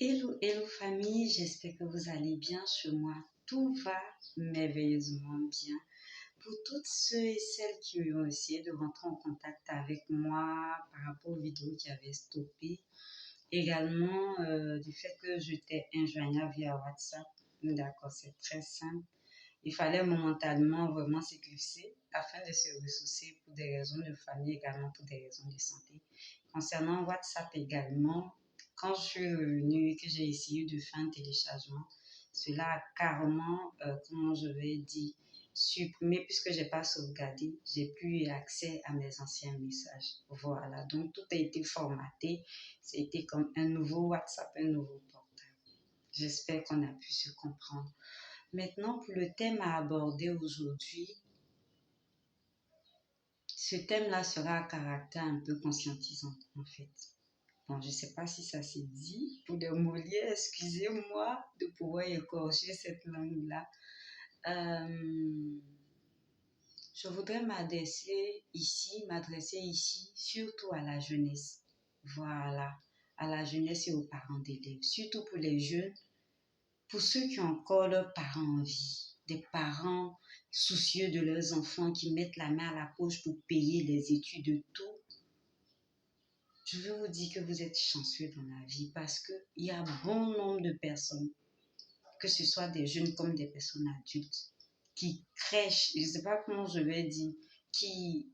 Hello famille, j'espère que vous allez bien chez moi. Tout va merveilleusement bien. Pour toutes ceux et celles qui ont essayé de rentrer en contact avec moi par rapport aux vidéos qui avaient stoppé, également du fait que j'étais injoignable via WhatsApp, d'accord, c'est très simple. Il fallait momentanément vraiment s'éclipser afin de se ressourcer pour des raisons de famille, également pour des raisons de santé. Concernant WhatsApp également, quand je suis revenue et que j'ai essayé de faire un téléchargement, cela a carrément, comment je vais dire, supprimé puisque je n'ai pas sauvegardé, j'ai plus eu accès à mes anciens messages. Voilà, donc tout a été formaté, c'était comme un nouveau WhatsApp, un nouveau portable. J'espère qu'on a pu se comprendre. Maintenant, pour le thème à aborder aujourd'hui, ce thème-là sera à caractère un peu conscientisant, en fait. Bon, je ne sais pas si ça s'est dit. Pour les Molières, excusez-moi de pouvoir écorcher cette langue-là. Je voudrais m'adresser ici, surtout à la jeunesse. Voilà, à la jeunesse et aux parents d'élèves. Surtout pour les jeunes, pour ceux qui ont encore leurs parents en vie, des parents soucieux de leurs enfants qui mettent la main à la poche pour payer les études de tout, je veux vous dire que vous êtes chanceux dans la vie parce qu'il y a bon nombre de personnes, que ce soit des jeunes comme des personnes adultes, qui crèchent, je ne sais pas comment je vais dire, qui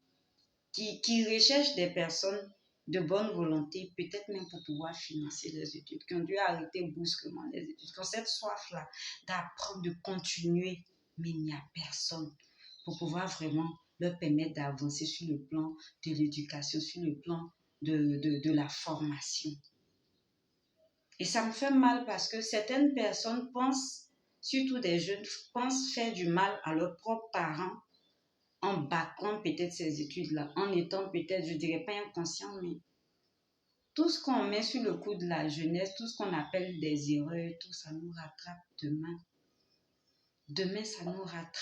recherchent des personnes de bonne volonté, peut-être même pour pouvoir financer les études, qui ont dû arrêter brusquement les études, qui ont cette soif-là d'apprendre, de continuer, mais il n'y a personne pour pouvoir vraiment leur permettre d'avancer sur le plan de l'éducation, sur le plan de la formation. Et ça me fait mal parce que certaines personnes pensent, surtout des jeunes, pensent faire du mal à leurs propres parents en bâclant peut-être ces études-là, en étant peut-être, je ne dirais pas inconscient, mais tout ce qu'on met sur le coup de la jeunesse, tout ce qu'on appelle des erreurs, tout ça nous rattrape demain. Demain, ça nous rattrape.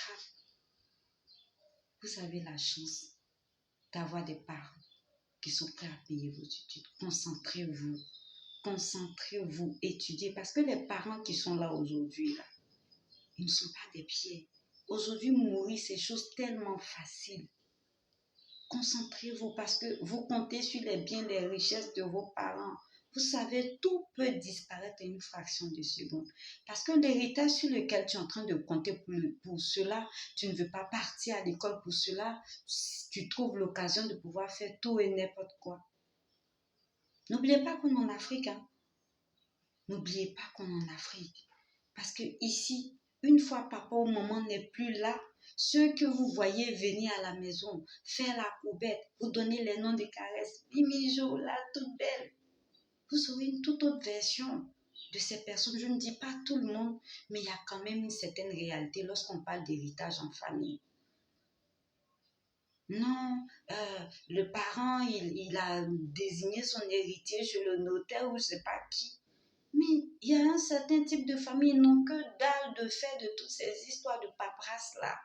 Vous avez la chance d'avoir des parents qui sont prêts à payer vos études. Concentrez-vous, étudiez. Parce que les parents qui sont là aujourd'hui, là, ils ne sont pas des pierres. Aujourd'hui, mourir, c'est chose tellement facile. Concentrez-vous parce que vous comptez sur les biens, les richesses de vos parents. Vous savez, tout peut disparaître en une fraction de seconde. Parce que l'héritage sur lequel tu es en train de compter pour cela, tu ne veux pas partir à l'école pour cela, tu trouves l'occasion de pouvoir faire tout et n'importe quoi. N'oubliez pas qu'on est en Afrique. N'oubliez pas qu'on est en Afrique. Parce que ici, une fois papa ou maman n'est plus là, ceux que vous voyez venir à la maison, faire la poubelle, vous donner les noms des caresses, Mimijo, la toute belle, vous aurez une toute autre version de ces personnes. Je ne dis pas tout le monde, mais il y a quand même une certaine réalité lorsqu'on parle d'héritage en famille. Non, le parent, il a désigné son héritier chez le notaire ou je ne sais pas qui. Mais il y a un certain type de famille, ils n'ont que dalle de faire de toutes ces histoires de paperasse-là.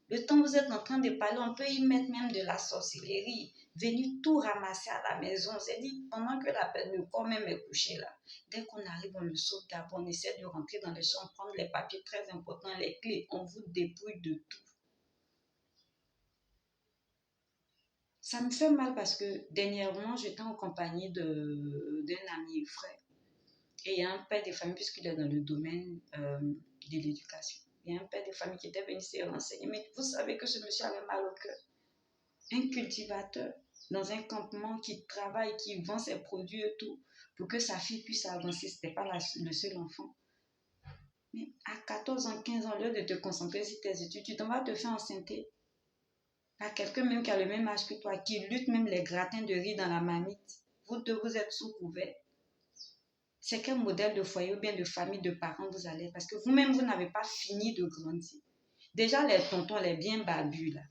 Le temps où vous êtes en train de parler, on peut y mettre même de la sorcellerie, venir tout ramasser à la maison. C'est dit, pendant que le corps même est couché là, dès qu'on arrive, on le saute d'abord, on essaie de rentrer dans les chambres, prendre les papiers très importants, les clés, on vous dépouille de tout. Ça me fait mal parce que dernièrement, j'étais en compagnie d'un ami frère. Et il y a un père de famille, puisqu'il est dans le domaine de l'éducation. Il y a un père de famille qui était venu se renseigner. Mais vous savez que ce monsieur avait mal au cœur. Un cultivateur dans un campement qui travaille, qui vend ses produits et tout, pour que sa fille puisse avancer. Ce n'était pas le seul enfant. Mais à 14 ans, 15 ans, au lieu de te concentrer sur tes études, tu t'en vas te faire enceinter par quelqu'un même qui a le même âge que toi, qui lutte même les gratins de riz dans la marmite. Vous deux, vous êtes sous couvert. C'est quel modèle de foyer ou bien de famille, de parents vous allez, parce que vous-même, vous n'avez pas fini de grandir. Déjà, les tontons, les bien barbus, là,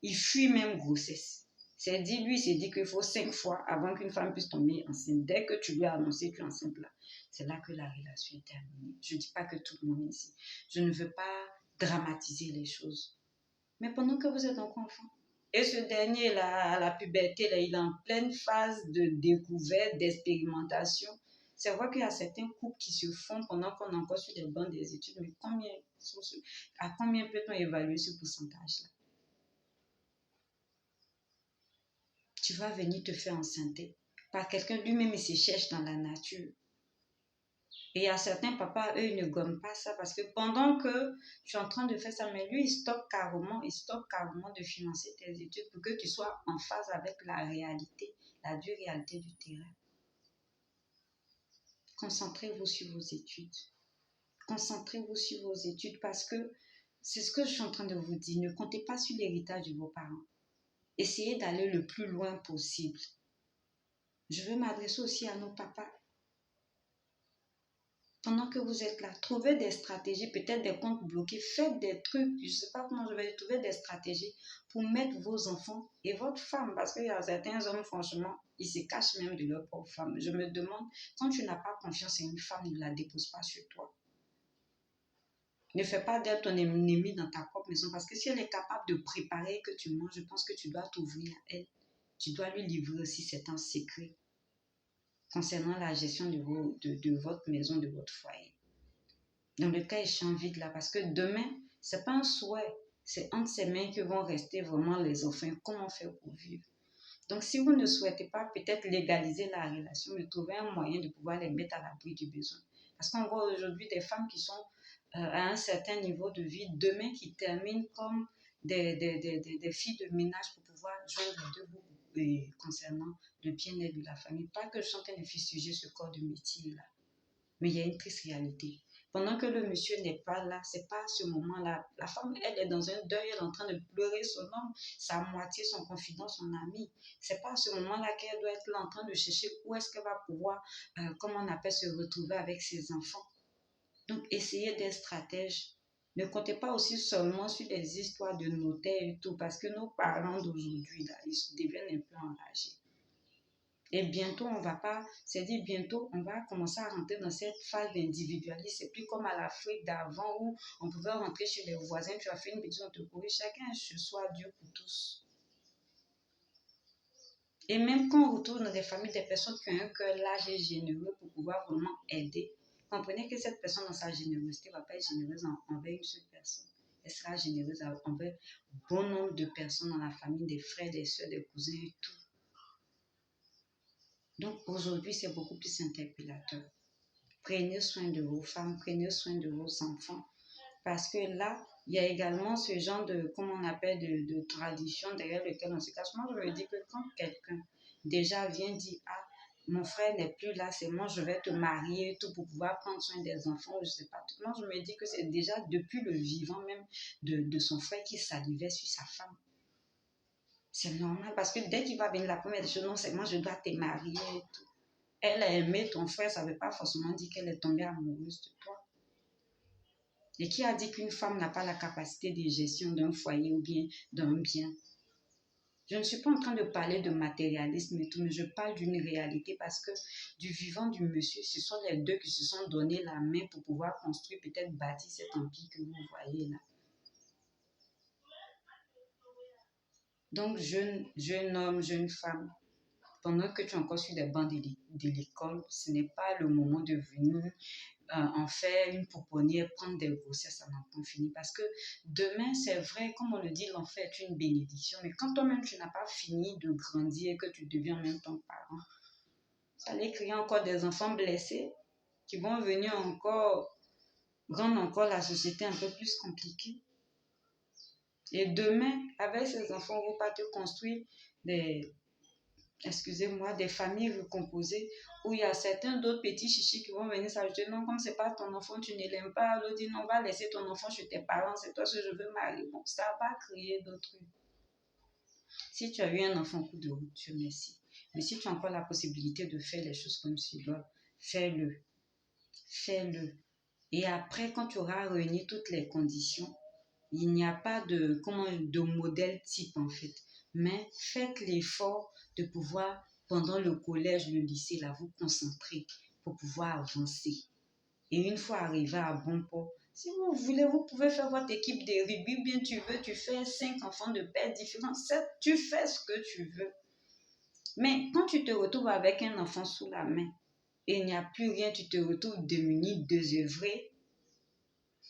ils fuient même grossesse. C'est dit, lui, c'est dit qu'il faut 5 fois avant qu'une femme puisse tomber enceinte. Dès que tu lui as annoncé que tu es enceinte, là, c'est là que la relation est terminée. Je ne dis pas que tout le monde est ici. Je ne veux pas dramatiser les choses. Mais pendant que vous êtes encore enfant, et ce dernier-là, à la puberté, là, il est en pleine phase de découverte, d'expérimentation. C'est vrai qu'il y a certains couples qui se font pendant qu'on est encore sur les bancs des études, mais à combien peut-on évaluer ce pourcentage-là? Tu vas venir te faire enceinter par quelqu'un, lui-même il se cherche dans la nature. Et il y a certains papas, eux, ils ne gomment pas ça parce que pendant que tu es en train de faire ça, mais lui, il stoppe carrément de financer tes études pour que tu sois en phase avec la réalité, la dure réalité du terrain. Concentrez-vous sur vos études. Concentrez-vous sur vos études parce que c'est ce que je suis en train de vous dire. Ne comptez pas sur l'héritage de vos parents. Essayez d'aller le plus loin possible. Je veux m'adresser aussi à nos papas. Pendant que vous êtes là, trouvez des stratégies, peut-être des comptes bloqués, faites des trucs, je ne sais pas comment je vais trouver des stratégies pour mettre vos enfants et votre femme, parce qu'il y a certains hommes, franchement, ils se cachent même de leur propre femme. Je me demande, quand tu n'as pas confiance en une femme, ne la dépose pas sur toi. Ne fais pas d'elle ton ennemi dans ta propre maison, parce que si elle est capable de préparer que tu manges, je pense que tu dois t'ouvrir à elle. Tu dois lui livrer aussi certains secrets concernant la gestion de votre maison, de votre foyer. Dans le cas échéant vide là, parce que demain, ce n'est pas un souhait, c'est entre ses mains que vont rester vraiment les enfants. Comment faire pour vivre? Donc, si vous ne souhaitez pas peut-être légaliser la relation, mais trouver un moyen de pouvoir les mettre à l'abri du besoin. Parce qu'on voit aujourd'hui des femmes qui sont à un certain niveau de vie, demain qui terminent comme des filles de ménage pour pouvoir joindre les deux bouts concernant le bien-être de la famille. Pas que je suis en train de fustiger ce corps de métier là, mais il y a une triste réalité. Pendant que le monsieur n'est pas là, c'est pas à ce moment-là. La femme, elle est dans un deuil, elle est en train de pleurer son homme, sa moitié, son confident, son ami. C'est pas à ce moment-là qu'elle doit être là en train de chercher où est-ce qu'elle va pouvoir, comment on appelle, se retrouver avec ses enfants. Donc, essayez d'être stratège. Ne comptez pas aussi seulement sur les histoires de notaires et tout, parce que nos parents d'aujourd'hui, là, ils deviennent un peu enragés. Et bientôt, bientôt, on va commencer à rentrer dans cette phase d'individualisme. C'est plus comme à l'Afrique d'avant où on pouvait rentrer chez les voisins, tu as fait une bêtise, on te courait, chacun chez soi, Dieu pour tous. Et même quand on retourne dans des familles, des personnes qui ont un cœur large et généreux pour pouvoir vraiment aider, comprenez que cette personne dans sa générosité ne va pas être généreuse envers une seule personne. Elle sera généreuse envers bon nombre de personnes dans la famille, des frères, des soeurs, des cousins et tout. Donc aujourd'hui, c'est beaucoup plus interpellateur. Prenez soin de vos femmes, prenez soin de vos enfants. Parce que là, il y a également ce genre de, comment on appelle, de tradition derrière lequel on se cache. Moi, je me dis que quand quelqu'un déjà vient dire, ah, mon frère n'est plus là, c'est moi, je vais te marier, tout pour pouvoir prendre soin des enfants, je ne sais pas. Moi, je me dis que c'est déjà depuis le vivant même de son frère qui salivait sur sa femme. C'est normal parce que dès qu'il va venir la première des choses, non, c'est moi, je dois te marier et tout. Elle a aimé ton frère, ça ne veut pas forcément dire qu'elle est tombée amoureuse de toi. Et qui a dit qu'une femme n'a pas la capacité de gestion d'un foyer ou bien d'un bien? Je ne suis pas en train de parler de matérialisme et tout, mais je parle d'une réalité parce que du vivant du monsieur, ce sont les deux qui se sont donné la main pour pouvoir construire, peut-être bâtir cet empire que vous voyez là. Donc, jeune homme, jeune femme, pendant que tu es encore sur les bancs de l'école, ce n'est pas le moment de venir en faire une pouponnière, prendre des grossesses à n'en point fini. Parce que demain, c'est vrai, comme on le dit, l'enfant est une bénédiction. Mais quand toi-même, tu n'as pas fini de grandir et que tu deviens même ton parent, ça allait créer encore des enfants blessés qui vont venir encore rendre encore la société un peu plus compliquée. Et demain, avec ces enfants, vous partez construire des familles recomposées où il y a certains d'autres petits chichis qui vont venir s'ajouter. Non, comme c'est pas ton enfant, tu ne l'aimes pas. L'autre dit non, on va laisser ton enfant chez tes parents, c'est toi que je veux marier. Bon, ça va créer d'autres trucs. Si tu as eu un enfant coup de route, Dieu merci. Mais si tu as encore la possibilité de faire les choses comme tu dois, fais-le. Fais-le. Et après, quand tu auras réuni toutes les conditions, il n'y a pas de modèle type en fait. Mais faites l'effort de pouvoir, pendant le collège, le lycée, là, vous concentrer pour pouvoir avancer. Et une fois arrivé à bon port, si vous voulez, vous pouvez faire votre équipe de rugby, bien tu veux, tu fais 5 enfants de pères différents, tu fais ce que tu veux. Mais quand tu te retrouves avec un enfant sous la main, et il n'y a plus rien, tu te retrouves démuni, désœuvré.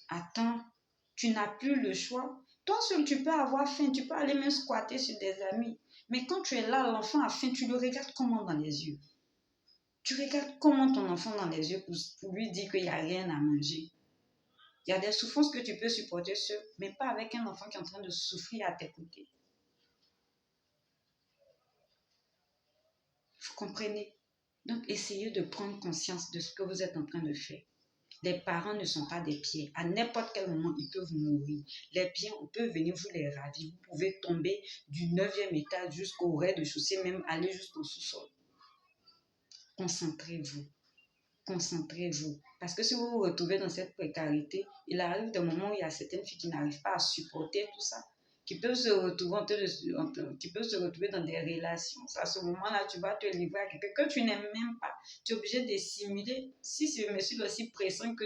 Attends, tu n'as plus le choix. Toi seul, tu peux avoir faim, tu peux aller même squatter sur des amis. Mais quand tu es là, l'enfant a faim, tu le regardes comment dans les yeux? Tu regardes comment ton enfant dans les yeux pour lui dire qu'il n'y a rien à manger. Il y a des souffrances que tu peux supporter seul, mais pas avec un enfant qui est en train de souffrir à tes côtés. Vous comprenez? Donc, essayez de prendre conscience de ce que vous êtes en train de faire. Les parents ne sont pas des pieds. À n'importe quel moment, ils peuvent mourir. Les pieds, on peut venir vous les ravir. Vous pouvez tomber du 9e étage jusqu'au rez-de-chaussée, même aller jusqu'au sous-sol. Concentrez-vous. Concentrez-vous. Parce que si vous vous retrouvez dans cette précarité, il arrive des moments où il y a certaines filles qui n'arrivent pas à supporter tout ça, qui peuvent se retrouver dans des relations. À ce moment-là, tu vas te livrer à quelqu'un que tu n'aimes même pas. Tu es obligé de simuler. Si ce monsieur est aussi pressant que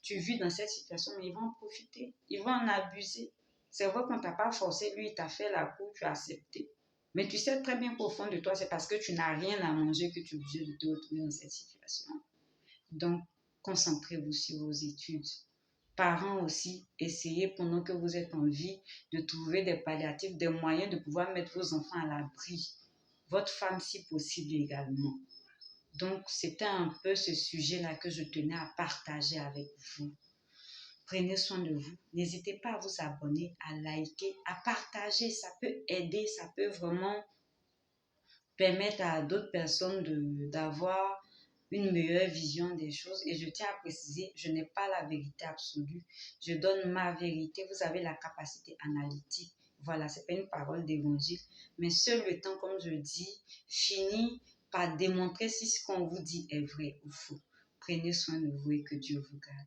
tu vis dans cette situation, mais ils vont en profiter. Ils vont en abuser. C'est vrai qu'on ne t'a pas forcé, lui, il t'a fait la cour, tu as accepté. Mais tu sais très bien qu'au fond de toi, c'est parce que tu n'as rien à manger que tu es obligé de te retrouver dans cette situation. Donc, concentrez-vous sur vos études. Parents aussi, essayez pendant que vous êtes en vie de trouver des palliatifs, des moyens de pouvoir mettre vos enfants à l'abri. Votre femme si possible également. Donc, c'était un peu ce sujet-là que je tenais à partager avec vous. Prenez soin de vous. N'hésitez pas à vous abonner, à liker, à partager. Ça peut aider, ça peut vraiment permettre à d'autres personnes d'avoir une meilleure vision des choses. Et je tiens à préciser, je n'ai pas la vérité absolue. Je donne ma vérité. Vous avez la capacité analytique. Voilà, ce n'est pas une parole d'évangile. Mais seul le temps, comme je dis, finit par démontrer si ce qu'on vous dit est vrai ou faux. Prenez soin de vous et que Dieu vous garde.